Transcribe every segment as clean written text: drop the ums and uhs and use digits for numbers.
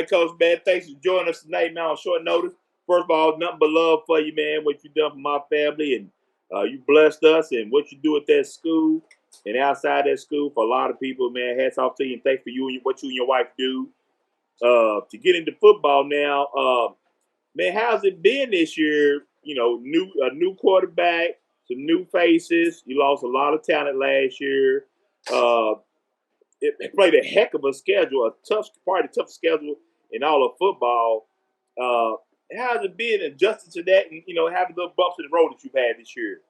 right, Coach, man. Thanks for joining us tonight, man, on short notice. First of all, nothing but love for you, man, what you done for my family, and you blessed us, and what you do at that school and outside that school for a lot of people, man. Hats off to you, and thanks for you and what you and your wife do. To get into football now, man, how's it been this year? You know, new quarterback, some new faces. You lost a lot of talent last year. Uh, it played a heck of a schedule, probably the toughest schedule in all of football. Uh, how's it been adjusting to that, and having the bumps in the road that you've had this year?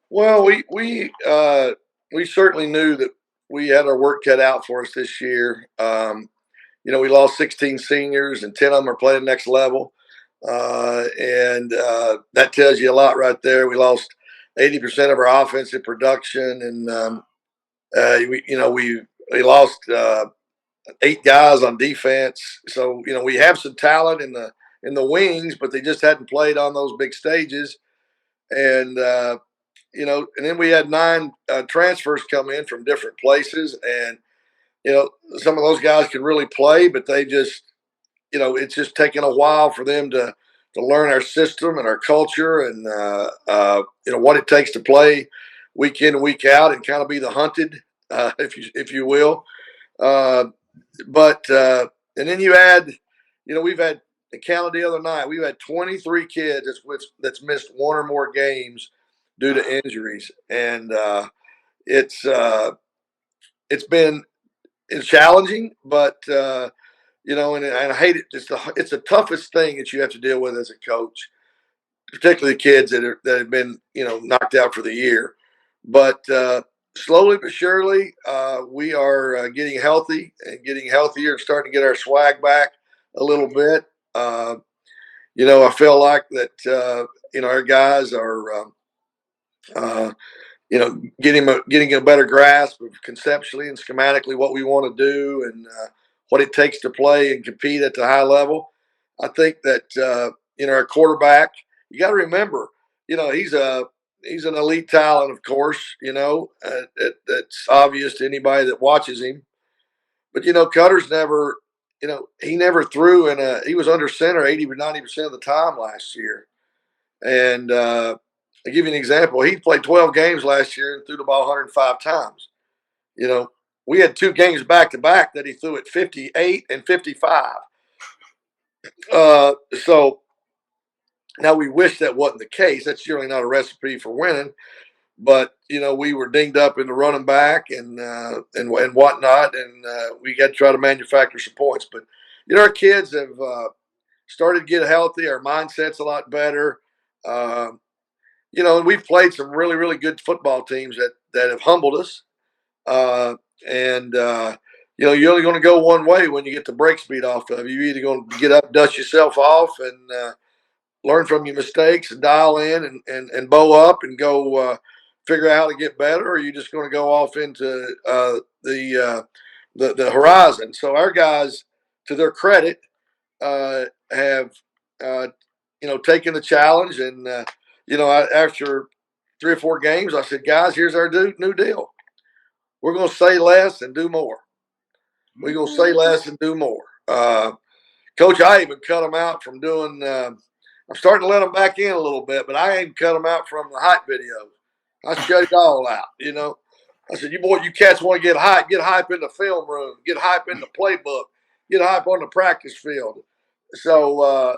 Well, we certainly knew that we had our work cut out for us this year. We lost 16 seniors, and 10 of them are playing next level, and that tells you a lot right there. We lost 80% of our offensive production, and we lost 8 guys on defense. So we have some talent in the wings, but they just hadn't played on those big stages, and and then we had 9 transfers come in from different places, and some of those guys can really play, but they just, it's just taken a while for them to learn our system and our culture, and what it takes to play week in and week out and kind of be the hunted, if you will. But and then you add, we've had, I counted the other night, we've had 23 kids that's missed 1 or more games due to injuries, and it's been challenging, but and I hate it. It's the toughest thing that you have to deal with as a coach, particularly the kids that have been knocked out for the year. But slowly but surely, we are getting healthy and getting healthier and starting to get our swag back a little bit. I feel like that our guys are getting a better grasp of conceptually and schematically what we want to do, and what it takes to play and compete at the high level. I think that our quarterback, you got to remember, he's an elite talent, of course. That's obvious to anybody that watches him. But Cutter's never, he never threw he was under center 80 or 90% of the time last year, and I'll give you an example. He played 12 games last year and threw the ball 105 times. We had 2 games back to back that he threw at 58 and 55. So now we wish that wasn't the case. That's generally not a recipe for winning. But we were dinged up in the running back and whatnot, and we got to try to manufacture some points. But our kids have started to get healthy. Our mindset's a lot better. And we've played some really, really good football teams that have humbled us. You're only going to go one way when you get the brakes beat off of you. You're either going to get up, dust yourself off, and learn from your mistakes and dial in and bow up and go figure out how to get better, or you're just going to go off into the horizon. So our guys, to their credit, have taken the challenge, and after 3 or 4 games, I said, guys, here's our new deal. We're going to say less and do more. We're going to say less and do more. Coach, I even cut them out from doing I'm starting to let them back in a little bit, but I even cut them out from the hype videos. I shut it all out, I said, you cats want to get hype in the film room, get hype in the playbook, get hype on the practice field. So,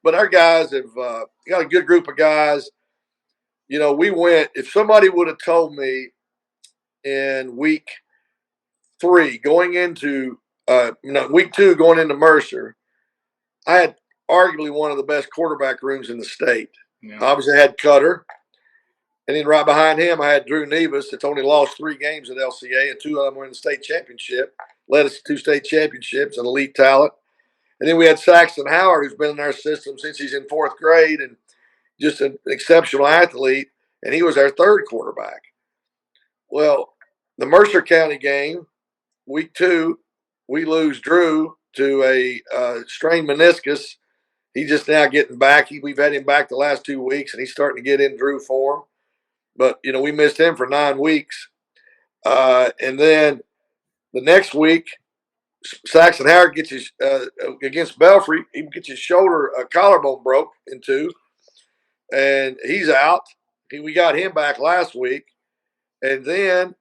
but our guys have got a good group of guys. If somebody would have told me in week 3 going into week 2 going into Mercer, I had arguably one of the best quarterback rooms in the state. Yeah. Obviously, I had Cutter, and then right behind him, I had Drew Nevis. That's only lost 3 games at LCA, and 2 of them were in the state championship. Led us to 2 state championships, an elite talent. And then we had Saxton Howard, who's been in our system since he's in 4th grade, and just an exceptional athlete. And he was our 3rd quarterback. Well, the Mercer County game, week 2, we lose Drew to a strained meniscus. He's just now getting back. We've had him back the last 2 weeks, and he's starting to get in Drew form. But, we missed him for 9 weeks. And then the next week, Saxon Howard gets his against Belfry. He gets his shoulder collarbone broke in two, and he's out. We got him back last week, and then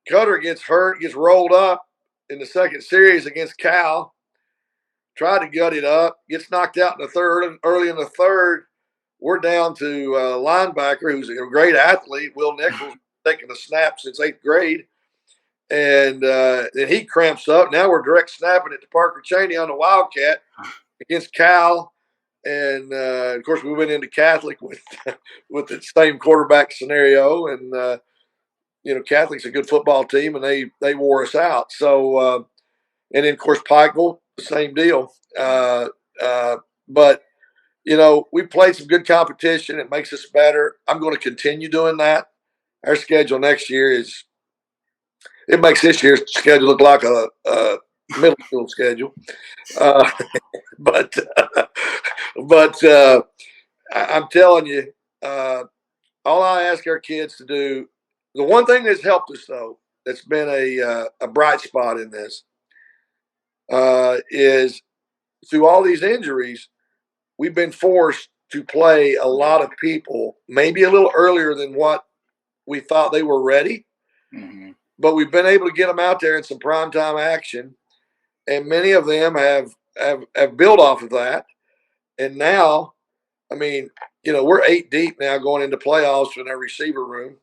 Cutter gets hurt, gets rolled up in the second series against Cal. Tried to gut it up, gets knocked out in the third. Early in the third, we're down to linebacker, who's a great athlete, Will Nichols, taking a snap since 8th grade. And then he cramps up. Now we're direct snapping it to Parker Cheney on the Wildcat against Cal. And, of course, we went into Catholic with the same quarterback scenario. And, Catholic's a good football team, and they wore us out. So, and then, of course, Pikeville, the same deal. But, we played some good competition. It makes us better. I'm going to continue doing that. Our schedule next year it makes this year's schedule look like a middle school schedule. But I'm telling you, all I ask our kids to do, the one thing that's helped us, though, that's been a bright spot in this, is through all these injuries, we've been forced to play a lot of people, maybe a little earlier than what we thought they were ready. Mm-hmm. But we've been able to get them out there in some primetime action, and many of them have built off of that. And now, we're 8 deep now going into playoffs in our receiver room.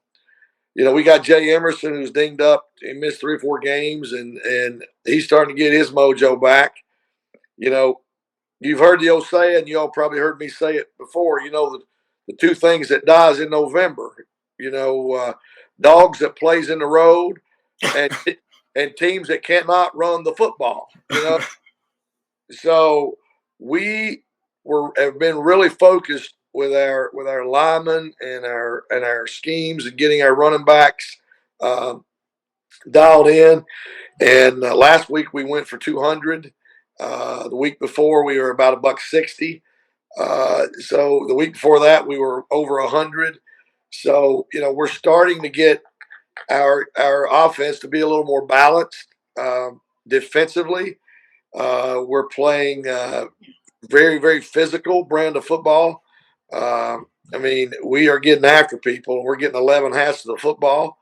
We got Jay Emerson, who's dinged up. He missed 3 or 4 games, and he's starting to get his mojo back. You've heard the old saying, you all probably heard me say it before, the 2 things that dies in November, dogs that plays in the road and teams that cannot run the football, So we have been really focused with our linemen and our schemes and getting our running backs dialed in. And last week we went for 200. The week before we were about $160. So the week before that we were over 100. So we're starting to get our offense to be a little more balanced defensively. We're playing very, very physical brand of football. We are getting after people. We're getting 11 halves of the football.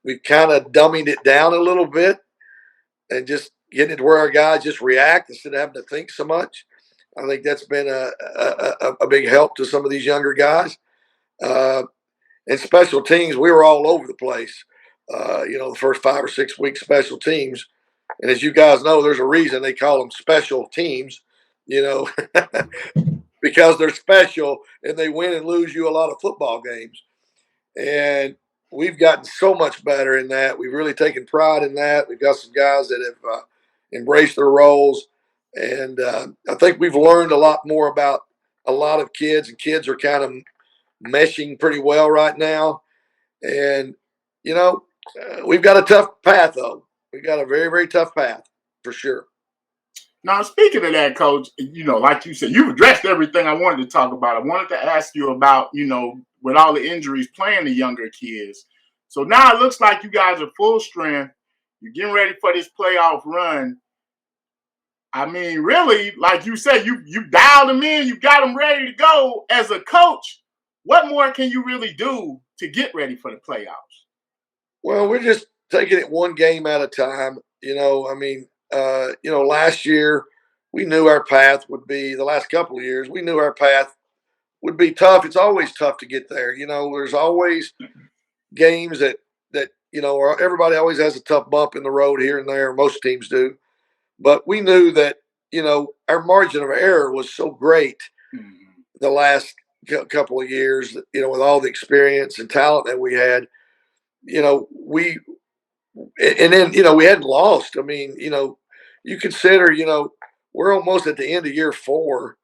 We've kind of dummied it down a little bit and just getting it to where our guys just react instead of having to think so much. I think that's been a big help to some of these younger guys. And special teams, we were all over the place. The first 5 or 6 weeks special teams. And as you guys know, there's a reason they call them special teams, because they're special and they win and lose you a lot of football games. And we've gotten so much better in that. We've really taken pride in that. We've got some guys that have embraced their roles. And I think we've learned a lot more about a lot of kids, and kids are kind of meshing pretty well right now. And, we've got a tough path, though. We've got a very, very tough path for sure. Now, speaking of that, Coach, like you said, you've addressed everything I wanted to talk about. I wanted to ask you about, with all the injuries, playing the younger kids. So now it looks like you guys are full strength. You're getting ready for this playoff run. Really, like you said, you dialed them in. You got them ready to go. As a coach, what more can you really do to get ready for the playoffs? Well, we're just taking it one game at a time. Last year we knew our path would be, the last couple of years, we knew our path would be tough. It's always tough to get there. There's always games that everybody always has a tough bump in the road here and there. Most teams do. But we knew that, our margin of error was so great the last couple of years, with all the experience and talent that we had, we hadn't lost. You consider, we're almost at the end of year 4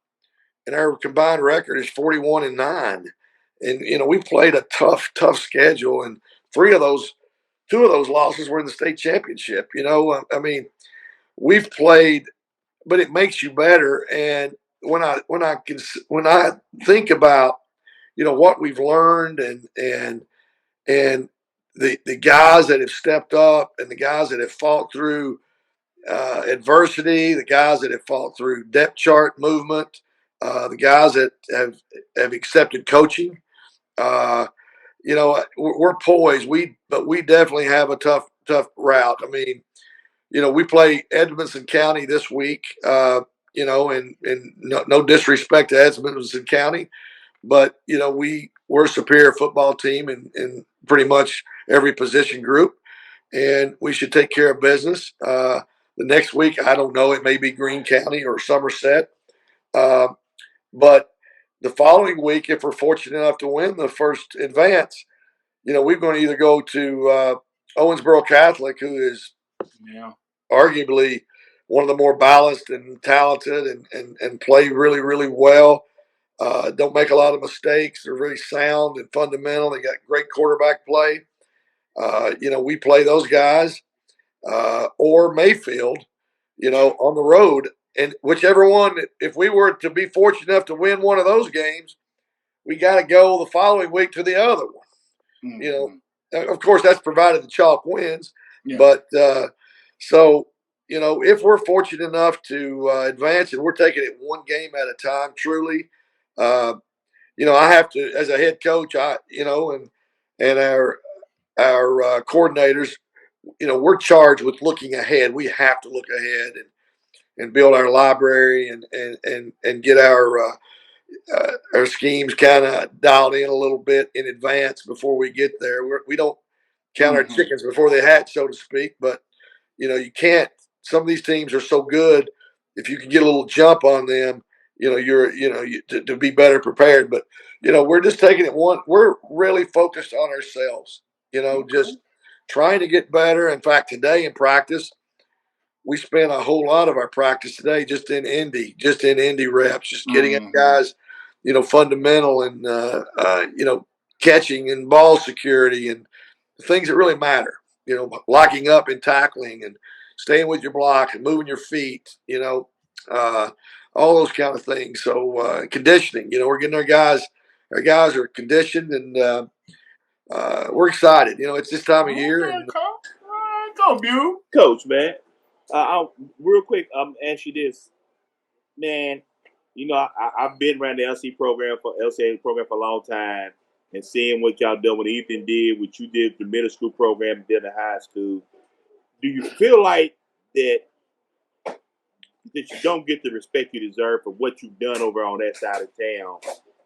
and our combined record is 41-9. And, we played a tough schedule, and 2 of those losses were in the state championship. We've played, but it makes you better. And when I think about, what we've learned and the guys that have stepped up and the guys that have fought through adversity, the guys that have fought through depth chart movement, the guys that have accepted coaching. We're poised. But we definitely have a tough route. I mean, we play Edmonson County this week. And no disrespect to Edmonson County, but we're a superior football team in pretty much every position group, and we should take care of business. The next week, I don't know, it may be Greene County or Somerset, but the following week, if we're fortunate enough to win the first advance, we're going to either go to Owensboro Catholic, who is arguably one of the more balanced and talented and play really, really well. Don't make a lot of mistakes. They're really sound and fundamental. They got great quarterback play. We play those guys or Mayfield, on the road. And whichever one, if we were to be fortunate enough to win one of those games, we got to go the following week to the other one. Mm-hmm. Of course, that's provided the chalk wins. Yeah. But so, if we're fortunate enough to advance, and we're taking it one game at a time, truly, I have to, as a head coach, and our coordinators, we're charged with looking ahead. We have to look ahead and build our library and get our schemes kind of dialed in a little bit in advance before we get there. We don't count our chickens before they hatch, so to speak. But you can't. Some of these teams are so good. If you can get a little jump on them, to be better prepared. But we're just taking it one. We're really focused on ourselves. Just trying to get better. In fact, today in practice, we spent a whole lot of our practice today just in Indy reps, just getting at guys, fundamental and catching and ball security and the things that really matter. Locking up and tackling and staying with your block and moving your feet. All those kind of things. So conditioning. We're getting our guys. Our guys are conditioned and we're excited. It's this time of year. And go, Bew. Coach, man. Real quick, ask you this, man. I've been around the LCA program for a long time, and seeing what y'all done, what Ethan did, what you did the middle school program, did the high school. Do you feel like that you don't get the respect you deserve for what you've done over on that side of town,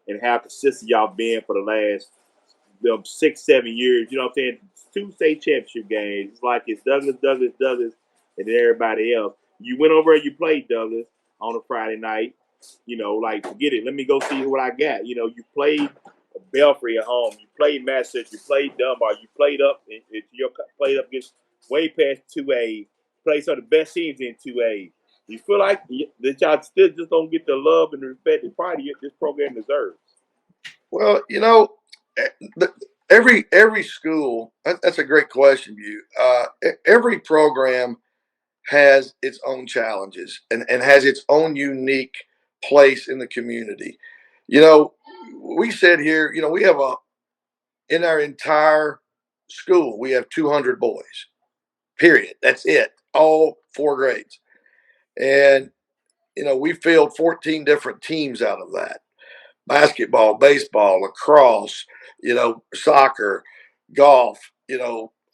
and how consistent y'all been for the last 6-7 years? You know what I'm saying? 2 state championship games. It's like it's Douglas, and then everybody else. You went over and you played Douglas on a Friday night. Forget it. Let me go see what I got. You played Belfry at home. You played Massachusetts. You played Dunbar. You played up. Played up against way past 2A. Played some of the best teams in 2A. You feel like that y'all still just don't get the love and the respect and pride this program deserves? Well, every school. That's a great question, Bew. Every program has its own challenges and has its own unique place in the community. We said here, we have in our entire school, we have 200 boys, period. That's it, all 4 grades. And, we filled 14 different teams out of that: basketball, baseball, lacrosse, soccer, golf,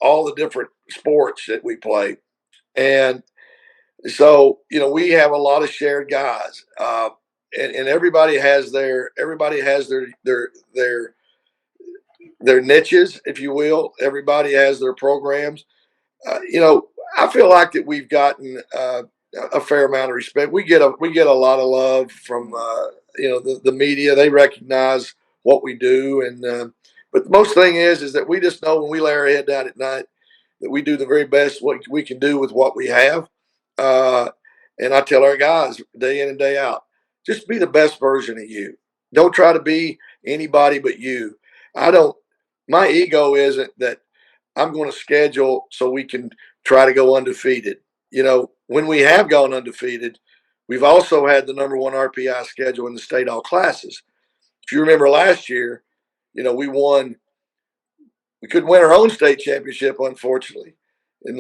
all the different sports that we play. And so, we have a lot of shared guys, and everybody has their niches, if you will. Everybody has their programs. I feel like that we've gotten a fair amount of respect. We get a lot of love from the media. They recognize what we do, and but the most thing is that we just know when we lay our head down at night that we do the very best what we can do with what we have. And I tell our guys day in and day out, just be the best version of you. Don't try to be anybody but you. My ego isn't that I'm going to schedule so we can try to go undefeated. When we have gone undefeated, we've also had the number 1 RPI schedule in the state all classes. If you remember last year, we won We couldn't win our own state championship, unfortunately. And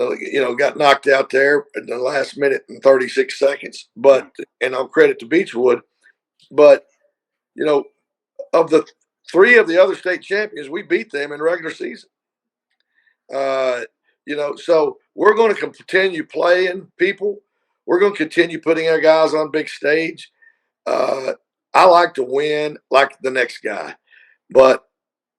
got knocked out there in the last minute and 36 seconds. And I'll credit to Beechwood. But, of the 3 of the other state champions, we beat them in regular season. So we're going to continue playing people. We're going to continue putting our guys on big stage. I like to win like the next guy. But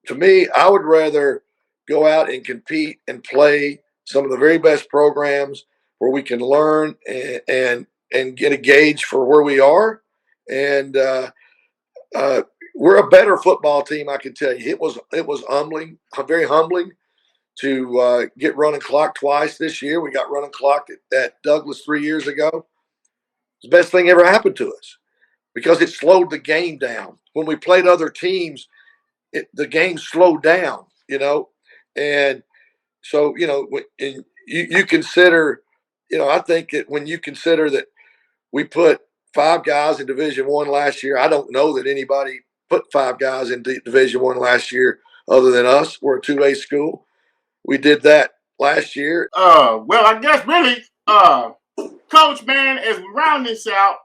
to me, I would rather go out and compete and play some of the very best programs where we can learn and get a gauge for where we are. And we're a better football team, I can tell you. It was humbling, very humbling to get running clock twice this year. We got running clock at Douglas 3 years ago. It's the best thing ever happened to us because it slowed the game down. When we played other teams, the game slowed down, and so, and you consider, I think that when you consider that we put 5 guys in Division I last year, I don't know that anybody put 5 guys in Division I last year other than us. We're a 2A school. We did that last year. Well, I guess really, Coach, man, as we round this out,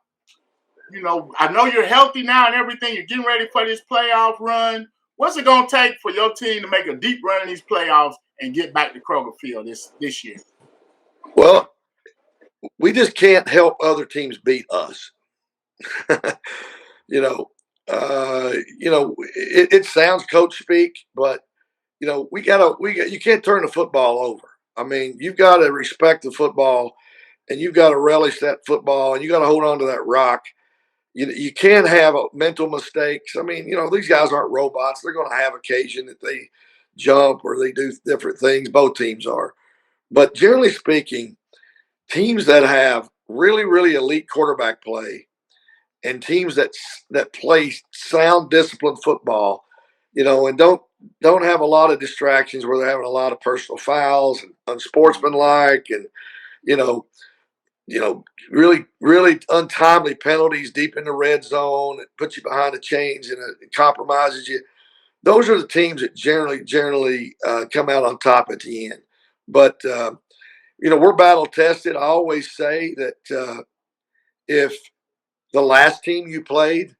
I know you're healthy now and everything. You're getting ready for this playoff run. What's it going to take for your team to make a deep run in these playoffs and get back to Kroger Field this year? Well, we just can't help other teams beat us. It sounds coach speak, but you can't turn the football over. I mean, you've got to respect the football, and you've got to relish that football, and you got to hold on to that rock. You can't have mental mistakes. I mean, these guys aren't robots. They're going to have occasion that they jump or they do different things. Both teams are. But generally speaking, teams that have really, really elite quarterback play and teams that play sound, disciplined football, and don't have a lot of distractions where they're having a lot of personal fouls and unsportsmanlike and, really, really untimely penalties deep in the red zone that puts you behind the chains and it compromises you. Those are the teams that generally come out on top at the end. But, we're battle tested. I always say that if the last team you played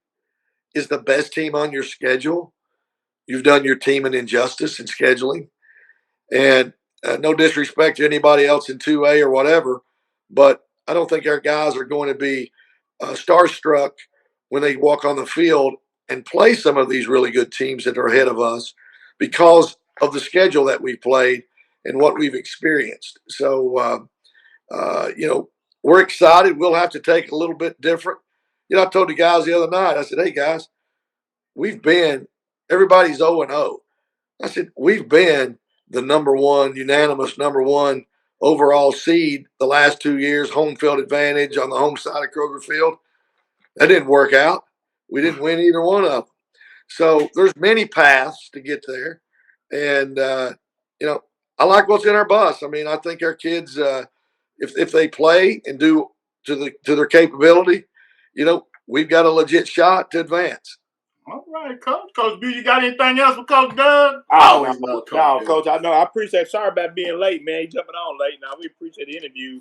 is the best team on your schedule, you've done your team an injustice in scheduling. And no disrespect to anybody else in 2A or whatever, but I don't think our guys are going to be starstruck when they walk on the field and play some of these really good teams that are ahead of us because of the schedule that we've played and what we've experienced. So, we're excited. We'll have to take a little bit different. I told the guys the other night, I said, hey, guys, everybody's 0-0. I said, we've been the unanimous number one overall seed the last 2 years, home field advantage on the home side of Kroger Field. That didn't work out. We didn't win either one of them. So there's many paths to get there. And, I like what's in our bus. I mean, I think our kids, if they play and do to their capability, we've got a legit shot to advance. All right, Coach. Coach B, you got anything else with Coach Doug? Coach. I know. I appreciate it. Sorry about being late, man. You jumping on late. Now, we appreciate the interview.